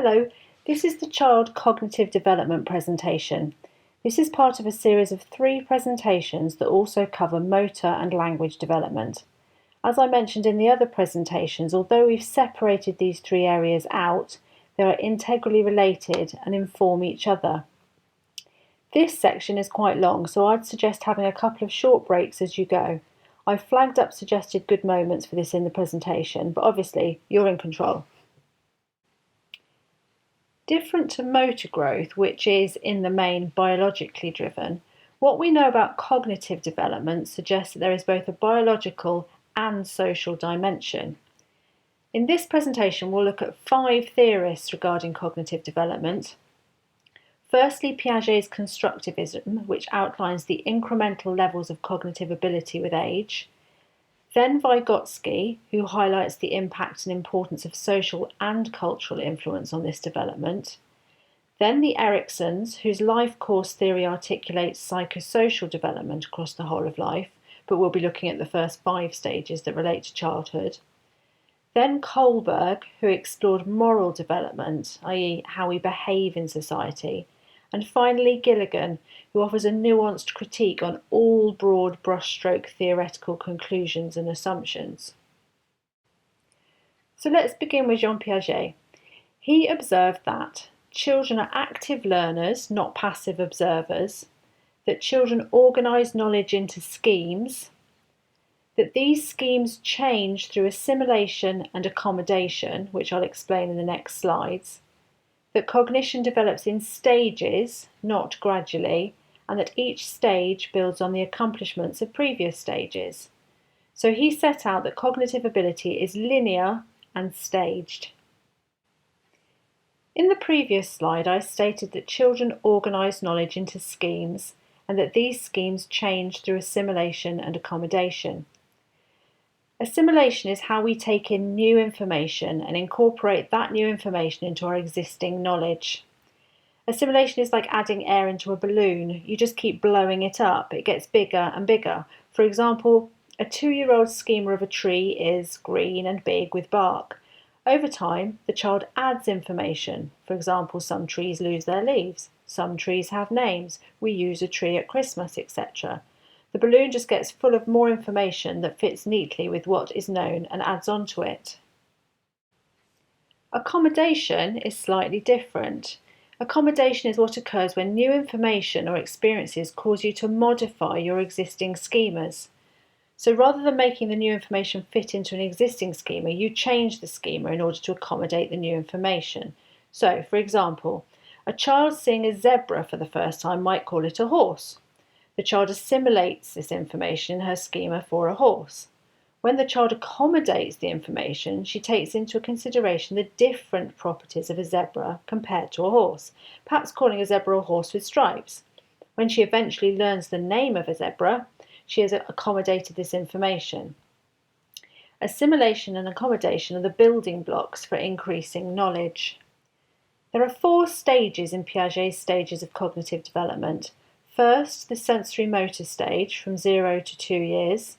Hello, this is the Child Cognitive Development presentation. This is part of a series of 3 presentations that also cover motor and language development. As I mentioned in the other presentations, although we've separated these 3 areas out, they are integrally related and inform each other. This section is quite long, so I'd suggest having a couple of short breaks as you go. I've flagged up suggested good moments for this in the presentation, but obviously you're in control. Different to motor growth, which is in the main biologically driven, what we know about cognitive development suggests that there is both a biological and social dimension. In this presentation, we'll look at 5 theorists regarding cognitive development. Firstly, Piaget's constructivism, which outlines the incremental levels of cognitive ability with age. Then Vygotsky, who highlights the impact and importance of social and cultural influence on this development. Then the Eriksons, whose life course theory articulates psychosocial development across the whole of life, but we'll be looking at the first 5 stages that relate to childhood. Then Kohlberg, who explored moral development, i.e. how we behave in society. And finally Gilligan, who offers a nuanced critique on all broad brushstroke theoretical conclusions and assumptions. So let's begin with Jean Piaget. He observed that children are active learners, not passive observers, that children organise knowledge into schemes, that these schemes change through assimilation and accommodation, which I'll explain in the next slides, that cognition develops in stages, not gradually, and that each stage builds on the accomplishments of previous stages. So he set out that cognitive ability is linear and staged. In the previous slide, I stated that children organise knowledge into schemes and that these schemes change through assimilation and accommodation. Assimilation is how we take in new information and incorporate that new information into our existing knowledge. Assimilation is like adding air into a balloon. You just keep blowing it up. It gets bigger and bigger. For example, a 2-year-old schema of a tree is green and big with bark. Over time, the child adds information. For example, some trees lose their leaves. Some trees have names. We use a tree at Christmas, etc. The balloon just gets full of more information that fits neatly with what is known and adds on to it. Accommodation is slightly different. Accommodation is what occurs when new information or experiences cause you to modify your existing schemas. So rather than making the new information fit into an existing schema, you change the schema in order to accommodate the new information. So, for example, a child seeing a zebra for the first time might call it a horse. The child assimilates this information in her schema for a horse. When the child accommodates the information, she takes into consideration the different properties of a zebra compared to a horse, perhaps calling a zebra a horse with stripes. When she eventually learns the name of a zebra, she has accommodated this information. Assimilation and accommodation are the building blocks for increasing knowledge. There are 4 stages in Piaget's stages of cognitive development. First, the sensory motor stage from 0 to 2 years,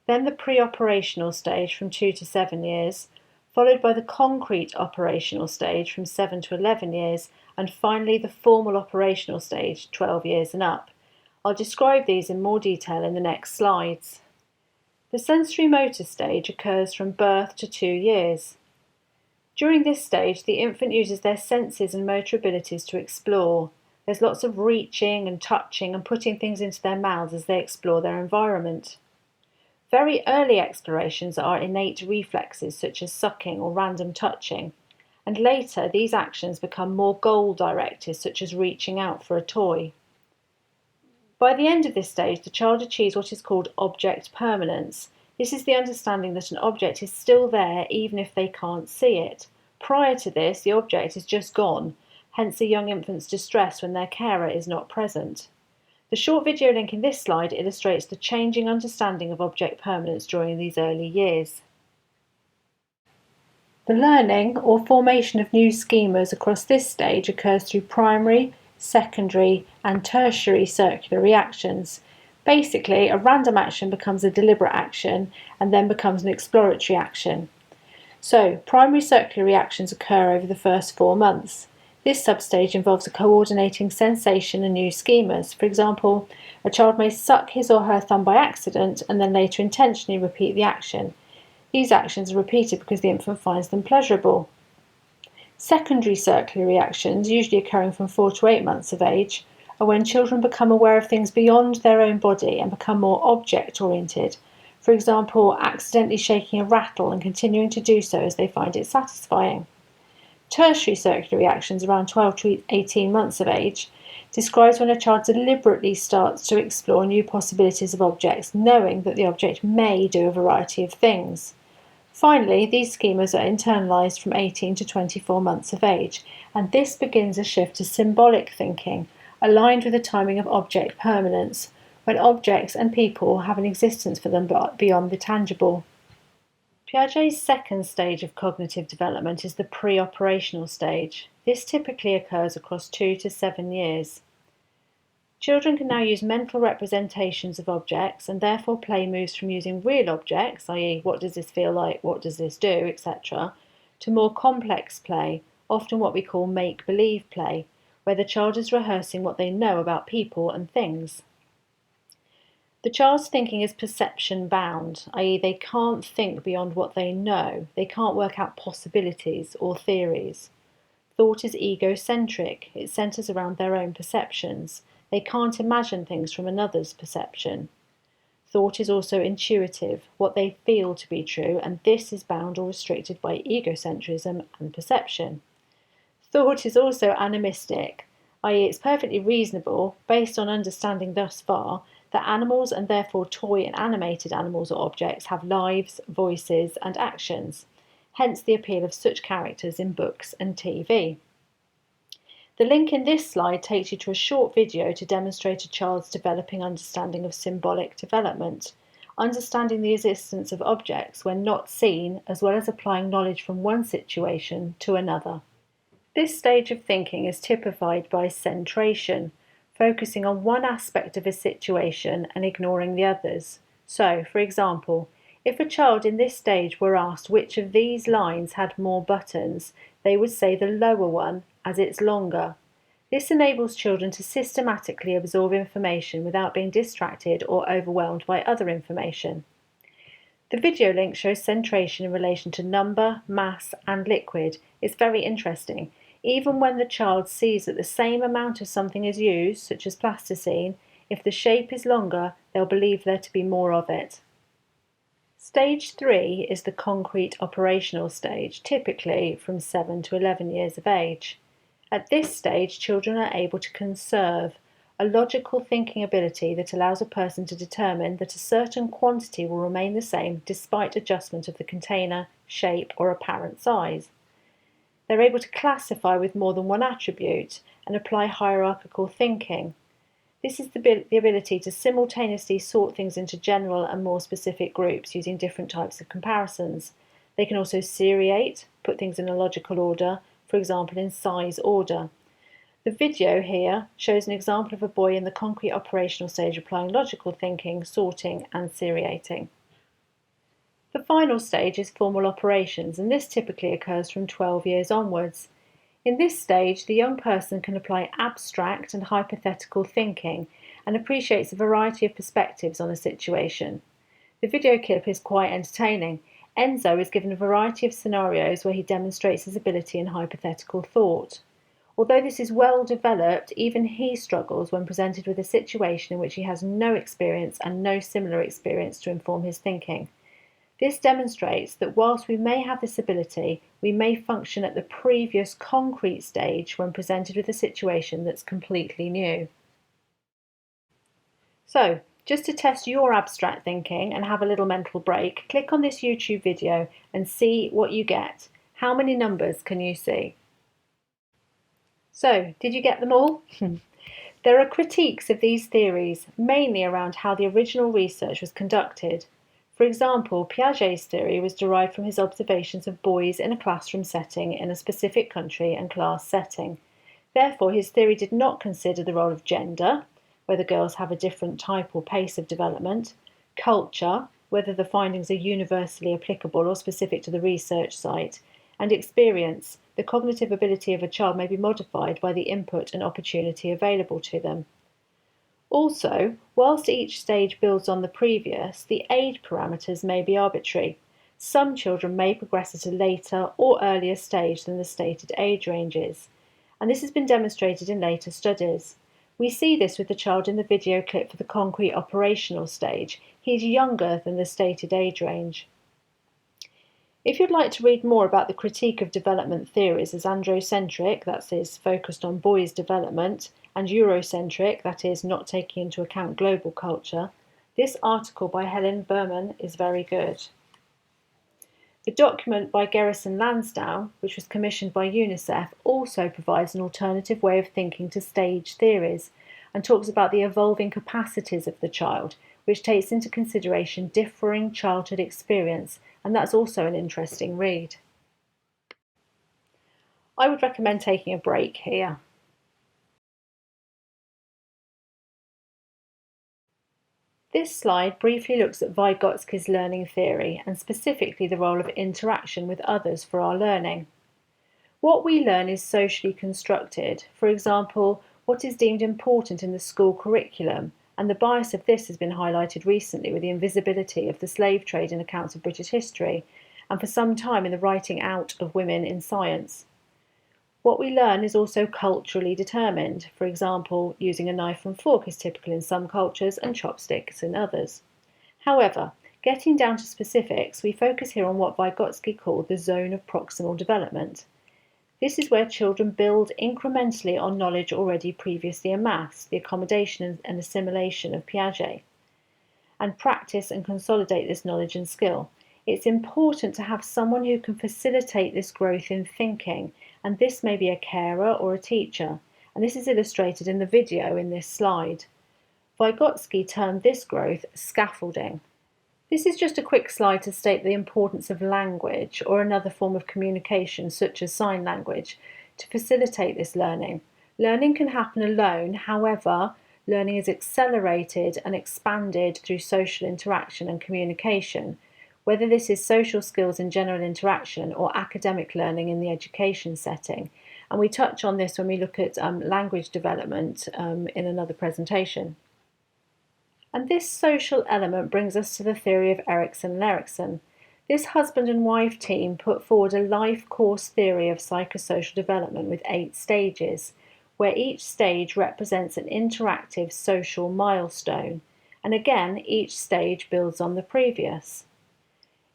then the pre-operational stage from 2 to 7 years, followed by the concrete operational stage from 7 to 11 years, and finally the formal operational stage, 12 years and up. I'll describe these in more detail in the next slides. The sensory motor stage occurs from birth to 2 years. During this stage, the infant uses their senses and motor abilities to explore. There's lots of reaching and touching and putting things into their mouths as they explore their environment. Very early explorations are innate reflexes such as sucking or random touching, and later these actions become more goal-directed such as reaching out for a toy. By the end of this stage, the child achieves what is called object permanence. This is the understanding that an object is still there even if they can't see it. Prior to this, the object is just gone. Hence a young infant's distress when their carer is not present. The short video link in this slide illustrates the changing understanding of object permanence during these early years. The learning or formation of new schemas across this stage occurs through primary, secondary and tertiary circular reactions. Basically, a random action becomes a deliberate action and then becomes an exploratory action. So, primary circular reactions occur over the first 4 months. This substage involves coordinating sensation and new schemas. For example, a child may suck his or her thumb by accident and then later intentionally repeat the action. These actions are repeated because the infant finds them pleasurable. Secondary circular reactions, usually occurring from 4 to 8 months of age, are when children become aware of things beyond their own body and become more object-oriented. For example, accidentally shaking a rattle and continuing to do so as they find it satisfying. Tertiary circular reactions, around 12 to 18 months of age, describes when a child deliberately starts to explore new possibilities of objects, knowing that the object may do a variety of things. Finally, these schemas are internalised from 18 to 24 months of age, and this begins a shift to symbolic thinking, aligned with the timing of object permanence, when objects and people have an existence for them beyond the tangible. Piaget's second stage of cognitive development is the pre-operational stage. This typically occurs across 2 to 7 years. Children can now use mental representations of objects and therefore play moves from using real objects, i.e. what does this feel like, what does this do, etc., to more complex play, often what we call make-believe play, where the child is rehearsing what they know about people and things. The child's thinking is perception bound, i.e. they can't think beyond what they know, they can't work out possibilities or theories. Thought is egocentric, it centres around their own perceptions. They can't imagine things from another's perception. Thought is also intuitive, what they feel to be true, and this is bound or restricted by egocentrism and perception. Thought is also animistic, i.e. it's perfectly reasonable, based on understanding thus far, that animals and therefore toy and animated animals or objects have lives, voices and actions, hence the appeal of such characters in books and TV. The link in this slide takes you to a short video to demonstrate a child's developing understanding of symbolic development, understanding the existence of objects when not seen, as well as applying knowledge from one situation to another. This stage of thinking is typified by centration, focusing on one aspect of a situation and ignoring the others. So, for example, if a child in this stage were asked which of these lines had more buttons, they would say the lower one, as it's longer. This enables children to systematically absorb information without being distracted or overwhelmed by other information. The video link shows centration in relation to number, mass and liquid. It's very interesting. Even when the child sees that the same amount of something is used, such as plasticine, if the shape is longer, they'll believe there to be more of it. Stage 3 is the concrete operational stage, typically from 7 to 11 years of age. At this stage, children are able to conserve a logical thinking ability that allows a person to determine that a certain quantity will remain the same despite adjustment of the container, shape, or apparent size. They're able to classify with more than one attribute and apply hierarchical thinking. This is the ability to simultaneously sort things into general and more specific groups using different types of comparisons. They can also seriate, put things in a logical order, for example in size order. The video here shows an example of a boy in the concrete operational stage applying logical thinking, sorting and seriating. The final stage is formal operations, and this typically occurs from 12 years onwards. In this stage, the young person can apply abstract and hypothetical thinking and appreciates a variety of perspectives on a situation. The video clip is quite entertaining. Enzo is given a variety of scenarios where he demonstrates his ability in hypothetical thought. Although this is well developed, even he struggles when presented with a situation in which he has no experience and no similar experience to inform his thinking. This demonstrates that whilst we may have this ability, we may function at the previous concrete stage when presented with a situation that's completely new. So, just to test your abstract thinking and have a little mental break, click on this YouTube video and see what you get. How many numbers can you see? So, did you get them all? There are critiques of these theories, mainly around how the original research was conducted. For example, Piaget's theory was derived from his observations of boys in a classroom setting in a specific country and class setting. Therefore, his theory did not consider the role of gender, whether girls have a different type or pace of development, culture, whether the findings are universally applicable or specific to the research site, and experience, the cognitive ability of a child may be modified by the input and opportunity available to them. Also, whilst each stage builds on the previous, the age parameters may be arbitrary. Some children may progress at a later or earlier stage than the stated age ranges, and this has been demonstrated in later studies. We see this with the child in the video clip for the concrete operational stage. He's younger than the stated age range. If you'd like to read more about the critique of development theories as androcentric, that is, focused on boys' development, and Eurocentric, that is, not taking into account global culture, this article by Helen Berman is very good. The document by Gerritsen Lansdowne, which was commissioned by UNICEF, also provides an alternative way of thinking to stage theories and talks about the evolving capacities of the child, which takes into consideration differing childhood experience, and that's also an interesting read. I would recommend taking a break here. This slide briefly looks at Vygotsky's learning theory and specifically the role of interaction with others for our learning. What we learn is socially constructed. For example, what is deemed important in the school curriculum, and the bias of this has been highlighted recently with the invisibility of the slave trade in accounts of British history, and for some time in the writing out of women in science. What we learn is also culturally determined. For example, using a knife and fork is typical in some cultures and chopsticks in others. However, getting down to specifics, we focus here on what Vygotsky called the zone of proximal development. This is where children build incrementally on knowledge already previously amassed, the accommodation and assimilation of Piaget, and practice and consolidate this knowledge and skill. It's important to have someone who can facilitate this growth in thinking, and this may be a carer or a teacher, and this is illustrated in the video in this slide. Vygotsky termed this growth scaffolding. This is just a quick slide to state the importance of language or another form of communication such as sign language to facilitate this learning. Learning can happen alone, however, learning is accelerated and expanded through social interaction and communication, whether this is social skills in general interaction or academic learning in the education setting. And we touch on this when we look at language development in another presentation. And this social element brings us to the theory of Erikson and Erikson. This husband and wife team put forward a life course theory of psychosocial development with 8 stages, where each stage represents an interactive social milestone. And again, each stage builds on the previous.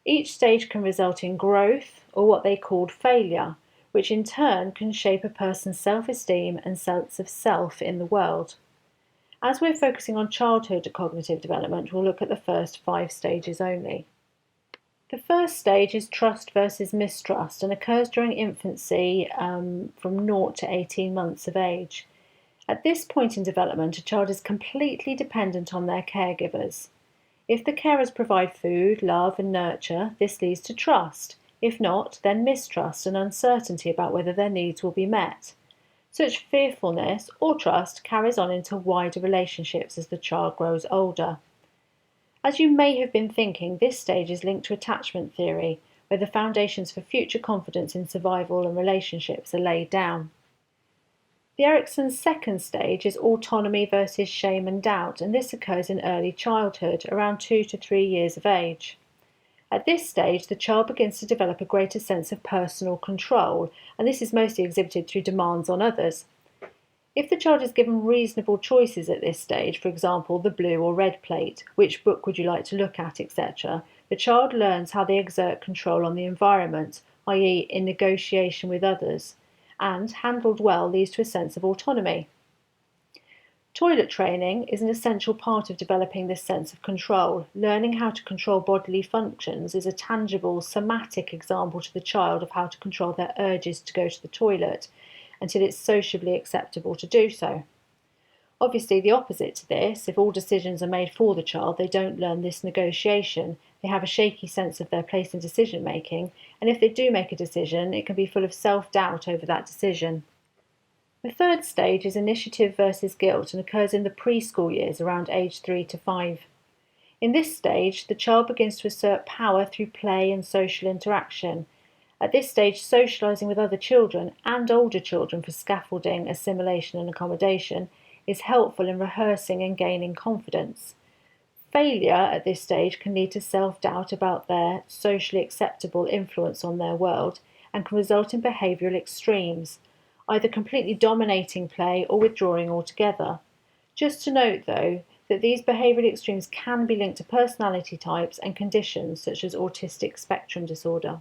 Each stage can result in growth, or what they called failure, which in turn can shape a person's self-esteem and sense of self in the world. As we're focusing on childhood cognitive development, we'll look at the first 5 stages only. The first stage is trust versus mistrust and occurs during infancy from 0 to 18 months of age. At this point in development, a child is completely dependent on their caregivers. If the carers provide food, love and nurture, this leads to trust. If not, then mistrust and uncertainty about whether their needs will be met. Such fearfulness or trust carries on into wider relationships as the child grows older. As you may have been thinking, this stage is linked to attachment theory, where the foundations for future confidence in survival and relationships are laid down. The Erikson's second stage is autonomy versus shame and doubt, and this occurs in early childhood, around 2 to 3 years of age. At this stage, the child begins to develop a greater sense of personal control, and this is mostly exhibited through demands on others. If the child is given reasonable choices at this stage, for example, the blue or red plate, which book would you like to look at, etc., the child learns how they exert control on the environment, i.e. in negotiation with others, and, handled well, leads to a sense of autonomy. Toilet training is an essential part of developing this sense of control. Learning how to control bodily functions is a tangible, somatic example to the child of how to control their urges to go to the toilet until it's sociably acceptable to do so. Obviously, the opposite to this, if all decisions are made for the child, they don't learn this negotiation. They have a shaky sense of their place in decision making, and if they do make a decision, it can be full of self-doubt over that decision. The third stage is initiative versus guilt and occurs in the preschool years around age 3 to 5. In this stage, the child begins to assert power through play and social interaction. At this stage, socialising with other children and older children for scaffolding, assimilation and accommodation is helpful in rehearsing and gaining confidence. Failure at this stage can lead to self-doubt about their socially acceptable influence on their world and can result in behavioural extremes, either completely dominating play or withdrawing altogether. Just to note, though, that these behavioural extremes can be linked to personality types and conditions such as autistic spectrum disorder.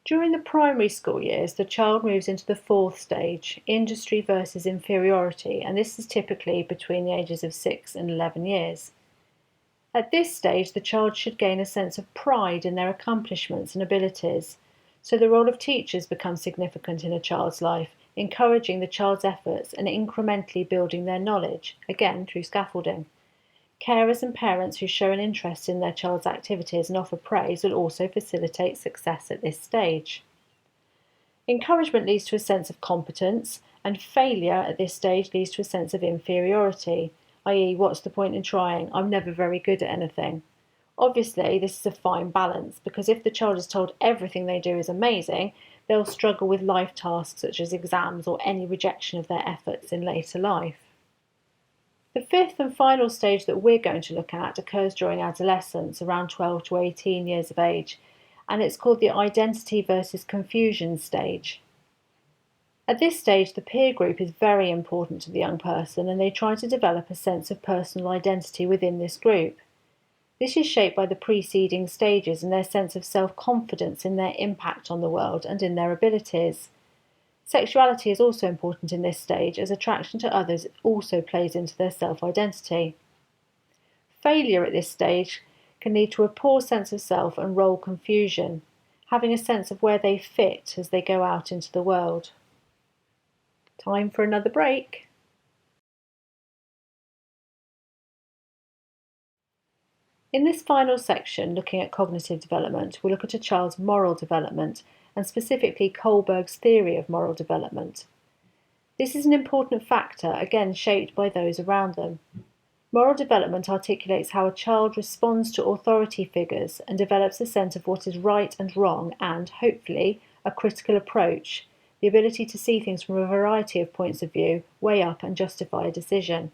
During the primary school years, the child moves into the fourth stage, industry versus inferiority, and this is typically between the ages of 6 and 11 years. At this stage, the child should gain a sense of pride in their accomplishments and abilities, so the role of teachers becomes significant in a child's life, encouraging the child's efforts and incrementally building their knowledge, again through scaffolding. Carers and parents who show an interest in their child's activities and offer praise will also facilitate success at this stage. Encouragement leads to a sense of competence, and failure at this stage leads to a sense of inferiority, i.e., what's the point in trying? I'm never very good at anything. Obviously, this is a fine balance, because if the child is told everything they do is amazing, they'll struggle with life tasks such as exams or any rejection of their efforts in later life. The fifth and final stage that we're going to look at occurs during adolescence, around 12 to 18 years of age, and it's called the identity versus confusion stage. At this stage, the peer group is very important to the young person, and they try to develop a sense of personal identity within this group. This is shaped by the preceding stages and their sense of self-confidence in their impact on the world and in their abilities. Sexuality is also important in this stage, as attraction to others also plays into their self-identity. Failure at this stage can lead to a poor sense of self and role confusion, having a sense of where they fit as they go out into the world. Time for another break. In this final section, looking at cognitive development, we'll look at a child's moral development, and specifically Kohlberg's theory of moral development. This is an important factor, again shaped by those around them. Moral development articulates how a child responds to authority figures and develops a sense of what is right and wrong and, hopefully, a critical approach, the ability to see things from a variety of points of view, weigh up and justify a decision.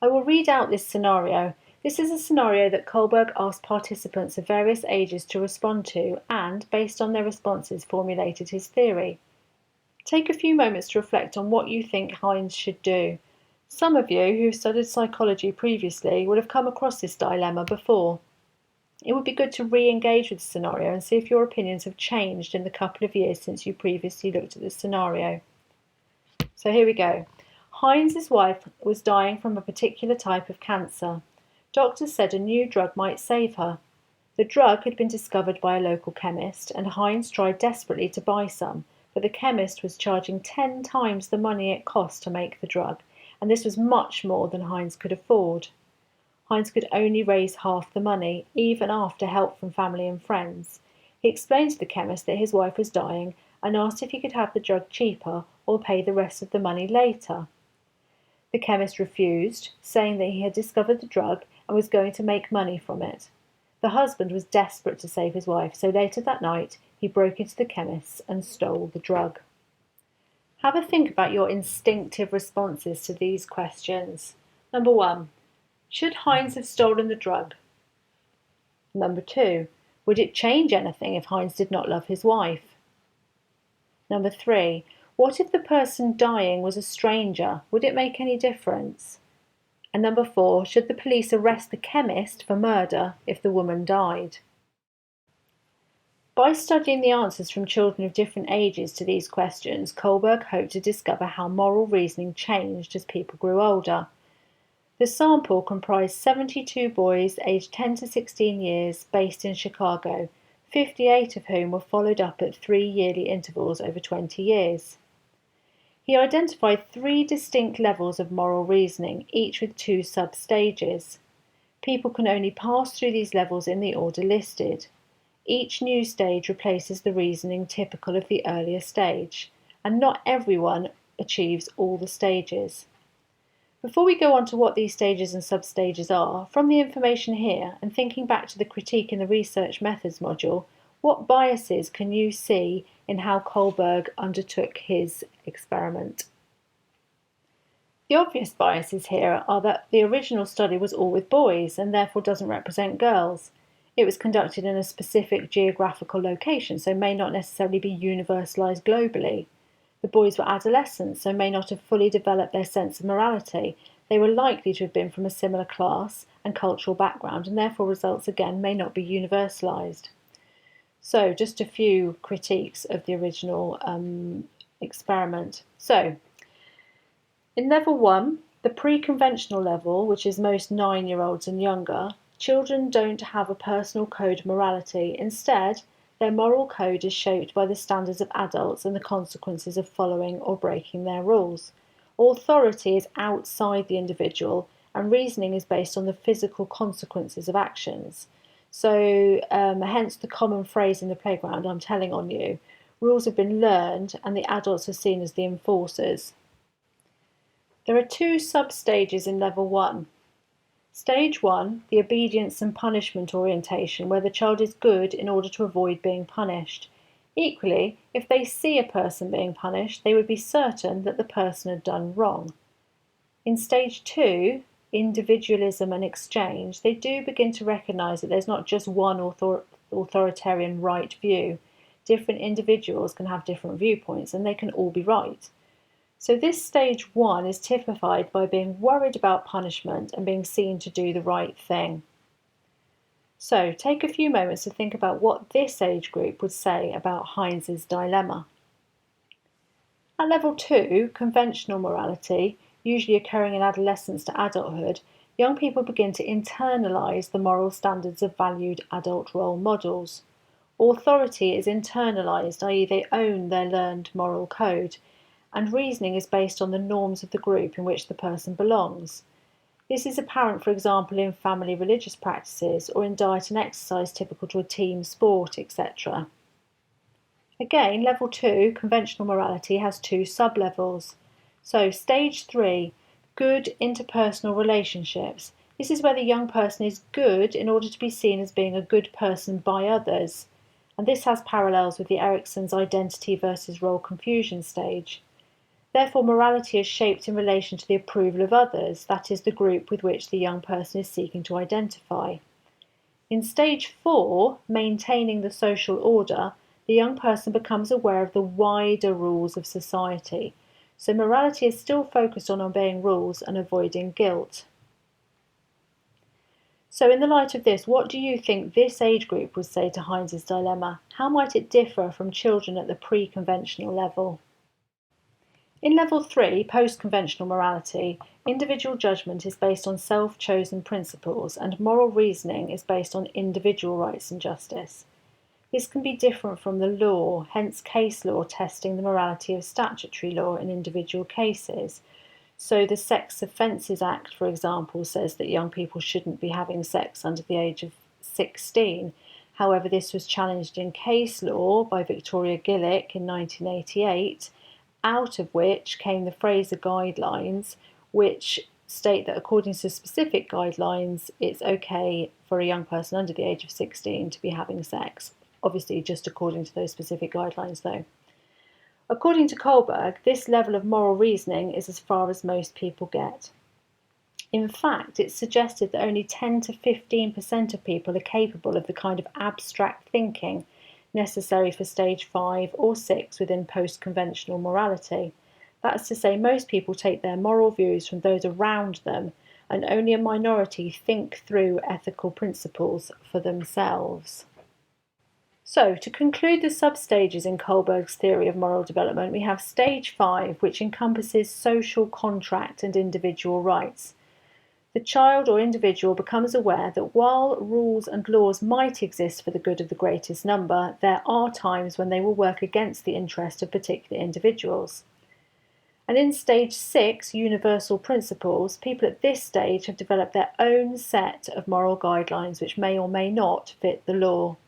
I will read out this scenario. This is a scenario that Kohlberg asked participants of various ages to respond to and, based on their responses, formulated his theory. Take a few moments to reflect on what you think Heinz should do. Some of you who studied psychology previously will have come across this dilemma before. It would be good to re-engage with the scenario and see if your opinions have changed in the couple of years since you previously looked at this scenario. So here we go. Heinz's wife was dying from a particular type of cancer. Doctors said a new drug might save her. The drug had been discovered by a local chemist, and Heinz tried desperately to buy some, but the chemist was charging 10 times the money it cost to make the drug, and this was much more than Heinz could afford. Heinz could only raise half the money, even after help from family and friends. He explained to the chemist that his wife was dying and asked if he could have the drug cheaper or pay the rest of the money later. The chemist refused, saying that he had discovered the drug and was going to make money from it. The husband was desperate to save his wife, so later that night he broke into the chemist's and stole the drug. Have a think about your instinctive responses to these questions. Number 1. Should Heinz have stolen the drug? Number 2. Would it change anything if Heinz did not love his wife? Number 3. What if the person dying was a stranger? Would it make any difference? And number 4. Should the police arrest the chemist for murder if the woman died? By studying the answers from children of different ages to these questions, Kohlberg hoped to discover how moral reasoning changed as people grew older. The sample comprised 72 boys aged 10 to 16 years based in Chicago, 58 of whom were followed up at 3 yearly intervals over 20 years. He identified 3 distinct levels of moral reasoning, each with 2 sub-stages. People can only pass through these levels in the order listed. Each new stage replaces the reasoning typical of the earlier stage, and not everyone achieves all the stages. Before we go on to what these stages and substages are, from the information here and thinking back to the critique in the research methods module, what biases can you see in how Kohlberg undertook his experiment? The obvious biases here are that the original study was all with boys and therefore doesn't represent girls. It was conducted in a specific geographical location, so may not necessarily be universalised globally. The boys were adolescents, so may not have fully developed their sense of morality. They were likely to have been from a similar class and cultural background, and therefore results again may not be universalised. So just a few critiques of the original experiment. So in level 1, the pre-conventional level, which is most 9-year-olds and younger, children don't have a personal code of morality. Instead, their moral code is shaped by the standards of adults and the consequences of following or breaking their rules. Authority is outside the individual, and reasoning is based on the physical consequences of actions. So, hence the common phrase in the playground, I'm telling on you. Rules have been learned, and the adults are seen as the enforcers. There are 2 sub-stages in level 1. Stage 1, the obedience and punishment orientation, where the child is good in order to avoid being punished. Equally, if they see a person being punished, they would be certain that the person had done wrong. In stage 2, individualism and exchange, they do begin to recognise that there's not just one authoritarian right view. Different individuals can have different viewpoints and they can all be right. So this stage 1 is typified by being worried about punishment and being seen to do the right thing. So take a few moments to think about what this age group would say about Heinz's dilemma. At level 2, conventional morality, usually occurring in adolescence to adulthood, young people begin to internalise the moral standards of valued adult role models. Authority is internalised, i.e. they own their learned moral code, and reasoning is based on the norms of the group in which the person belongs. This is apparent, for example, in family religious practices or in diet and exercise typical to a team sport, etc. Again, level 2, conventional morality, has 2 sub-levels. So stage 3, good interpersonal relationships. This is where the young person is good in order to be seen as being a good person by others. And this has parallels with the Erikson's identity versus role confusion stage. Therefore, morality is shaped in relation to the approval of others, that is, the group with which the young person is seeking to identify. In stage 4, maintaining the social order, the young person becomes aware of the wider rules of society. So morality is still focused on obeying rules and avoiding guilt. So in the light of this, what do you think this age group would say to Heinz's dilemma? How might it differ from children at the pre-conventional level? In level 3, post-conventional morality, individual judgment is based on self-chosen principles and moral reasoning is based on individual rights and justice. This can be different from the law, hence case law testing the morality of statutory law in individual cases. So the Sex Offences Act, for example, says that young people shouldn't be having sex under the age of 16. However, this was challenged in case law by Victoria Gillick in 1988, out of which came the Fraser Guidelines, which state that according to specific guidelines, it's okay for a young person under the age of 16 to be having sex. Obviously, just according to those specific guidelines, though. According to Kohlberg, this level of moral reasoning is as far as most people get. In fact, it's suggested that only 10 to 15% of people are capable of the kind of abstract thinking necessary for stage 5 or 6 within post-conventional morality. That's to say, most people take their moral views from those around them, and only a minority think through ethical principles for themselves. So, to conclude the sub-stages in Kohlberg's theory of moral development, we have stage 5, which encompasses social contract and individual rights. The child or individual becomes aware that while rules and laws might exist for the good of the greatest number, there are times when they will work against the interest of particular individuals. And in stage 6, universal principles, people at this stage have developed their own set of moral guidelines which may or may not fit the law.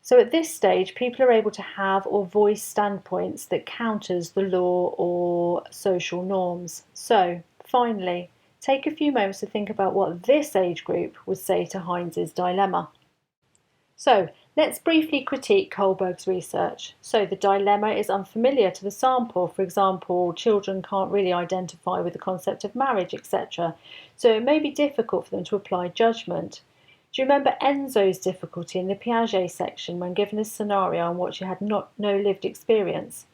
So at this stage, people are able to have or voice standpoints that counters the law or social norms. So finally, take a few moments to think about what this age group would say to Heinz's dilemma. So let's briefly critique Kohlberg's research. So the dilemma is unfamiliar to the sample. For example, children can't really identify with the concept of marriage, etc. So it may be difficult for them to apply judgment. Do you remember Enzo's difficulty in the Piaget section when given a scenario on which he had no lived experience?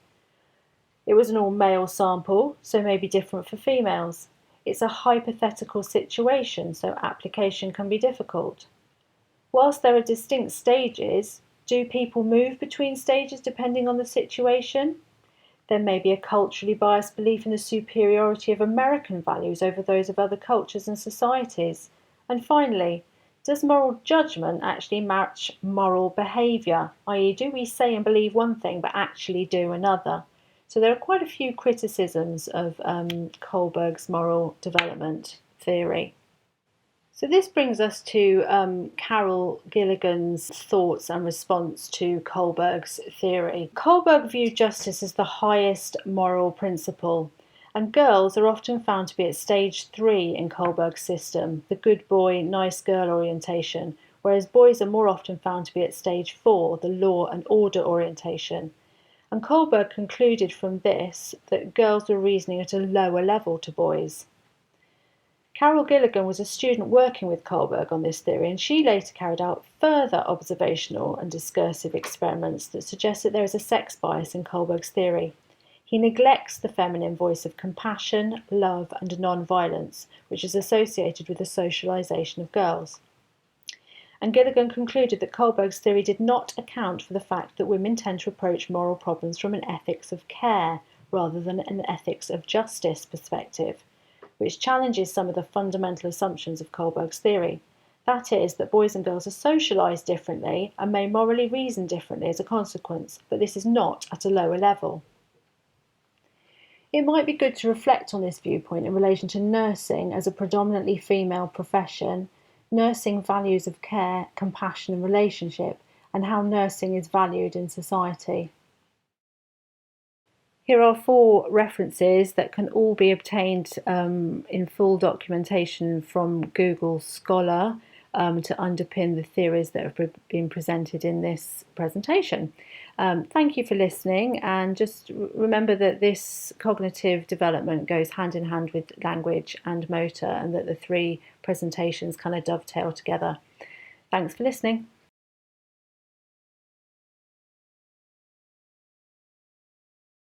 It was an all-male sample, so may be different for females. It's a hypothetical situation, so application can be difficult. Whilst there are distinct stages, do people move between stages depending on the situation? There may be a culturally biased belief in the superiority of American values over those of other cultures and societies. And finally, does moral judgment actually match moral behaviour? i.e., do we say and believe one thing but actually do another? So there are quite a few criticisms of Kohlberg's moral development theory. So this brings us to Carol Gilligan's thoughts and response to Kohlberg's theory. Kohlberg viewed justice as the highest moral principle, and girls are often found to be at stage 3 in Kohlberg's system, the good boy, nice girl orientation, whereas boys are more often found to be at stage 4, the law and order orientation. And Kohlberg concluded from this that girls were reasoning at a lower level to boys. Carol Gilligan was a student working with Kohlberg on this theory, and she later carried out further observational and discursive experiments that suggest that there is a sex bias in Kohlberg's theory. He neglects the feminine voice of compassion, love, and non-violence, which is associated with the socialisation of girls. And Gilligan concluded that Kohlberg's theory did not account for the fact that women tend to approach moral problems from an ethics of care rather than an ethics of justice perspective, which challenges some of the fundamental assumptions of Kohlberg's theory. That is, that boys and girls are socialised differently and may morally reason differently as a consequence, but this is not at a lower level. It might be good to reflect on this viewpoint in relation to nursing as a predominantly female profession, nursing values of care, compassion and relationship, and how nursing is valued in society. Here are 4 references that can all be obtained in full documentation from Google Scholar to underpin the theories that have been presented in this presentation. Thank you for listening, and just remember that this cognitive development goes hand in hand with language and motor, and that the 3 presentations kind of dovetail together. Thanks for listening.